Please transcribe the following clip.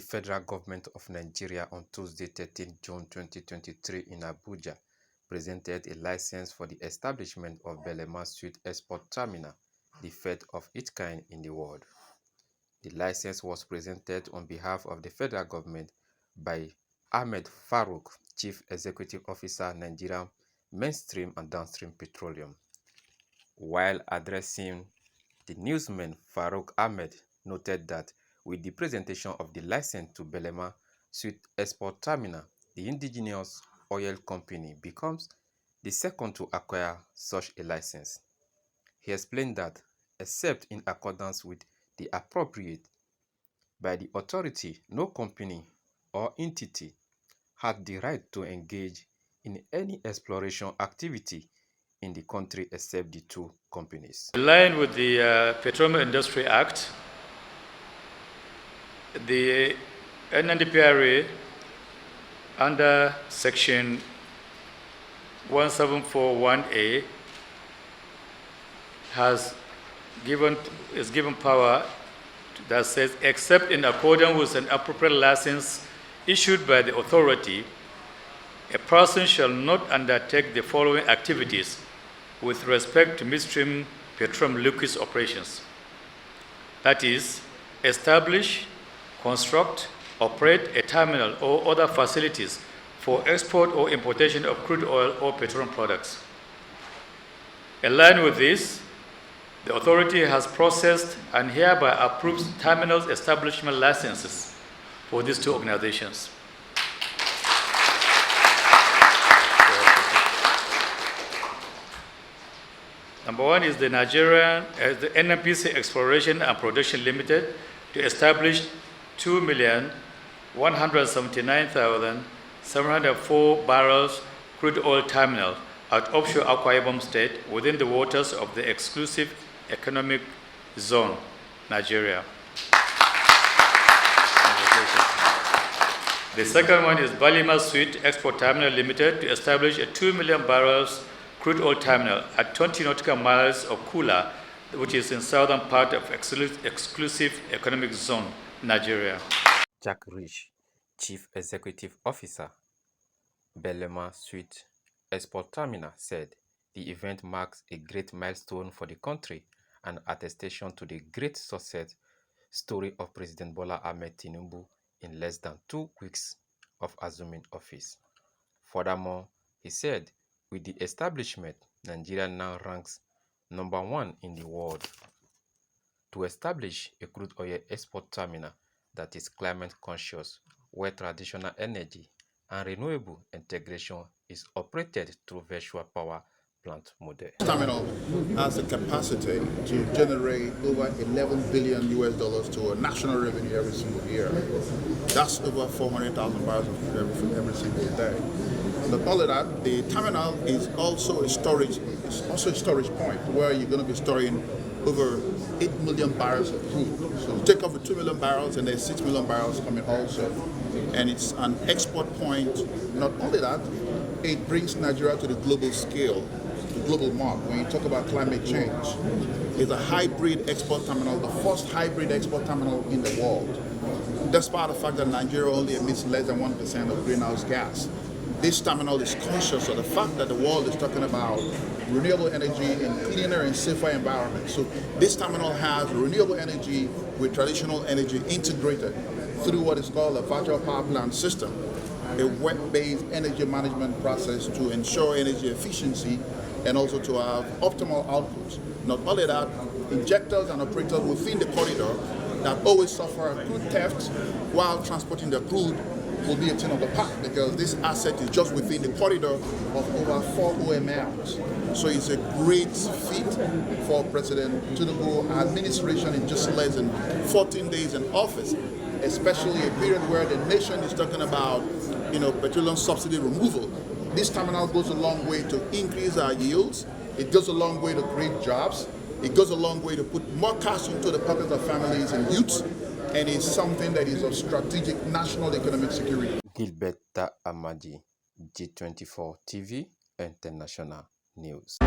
The federal government of Nigeria on Tuesday, 13 June 2023 in Abuja presented a license for the establishment of Belema Sweet Export Terminal, the third of its kind in the world. The license was presented on behalf of the federal government by Ahmed Farouk, Chief Executive Officer, Nigerian Mainstream and Downstream Petroleum. While addressing the newsman, Farouk Ahmed noted that with the presentation of the license to Belema Sweet Export Terminal, the indigenous oil company becomes the second to acquire such a license. He explained that, except in accordance with the appropriate by the authority, no company or entity had the right to engage in any exploration activity in the country except the two companies. In line with the Petroleum Industry Act, the NNDPRA under Section 1741A is given power that says, except in accordance with an appropriate license issued by the authority, a person shall not undertake the following activities with respect to midstream petroleum liquids operations. That is, establish, construct, operate a terminal or other facilities for export or importation of crude oil or petroleum products. In line with this, the authority has processed and hereby approves terminal establishment licenses for these two organizations. Number one is the NNPC Exploration and Production Limited to establish 2,179,704 barrels crude oil terminal at offshore Akwa Ibom State within the waters of the exclusive economic zone, Nigeria. The second one is Belema Sweet Export Terminal Limited to establish a 2 million barrels crude oil terminal at 20 nautical miles of Kula, which is in southern part of exclusive economic zone, Nigeria. Jack Rich, Chief Executive Officer, Belema Sweet Export Terminal, said the event marks a great milestone for the country and attestation to the great success story of President Bola Ahmed Tinubu in less than 2 weeks of assuming office. Furthermore, he said, with the establishment, Nigeria now ranks number 1 in the world. To establish a crude oil export terminal that is climate conscious, where traditional energy and renewable integration is operated through virtual power plant model. This terminal has the capacity to generate over $11 billion to a national revenue every single year. That's over 400,000 barrels of crude every single day. Not only that, the terminal is also a storage point where you're going to be storing over 8 million barrels of crude. So you take off the 2 million barrels and there's 6 million barrels coming also. And it's an export point. Not only that, it brings Nigeria to the global scale, the global mark. When you talk about climate change, it's a hybrid export terminal, the first hybrid export terminal in the world. Despite the fact that Nigeria only emits less than 1% of greenhouse gas, this terminal is conscious of the fact that the world is talking about renewable energy and cleaner and safer environment. So this terminal has renewable energy with traditional energy integrated through what is called a virtual power plant system, a web-based energy management process to ensure energy efficiency and also to have optimal outputs. Not only that, injectors and operators within the corridor that always suffer crude theft while transporting the crude will be a thing of the past, because this asset is just within the corridor of over 4 OMLs. So it's a great feat for President Tinubu administration in just less than 14 days in office, especially a period where the nation is talking about, petroleum subsidy removal. This terminal goes a long way to increase our yields. It goes a long way to create jobs. It goes a long way to put more cash into the pockets of families and youths. And it's something that is of strategic national economic security. Gilberta Amadi, G24 TV International News.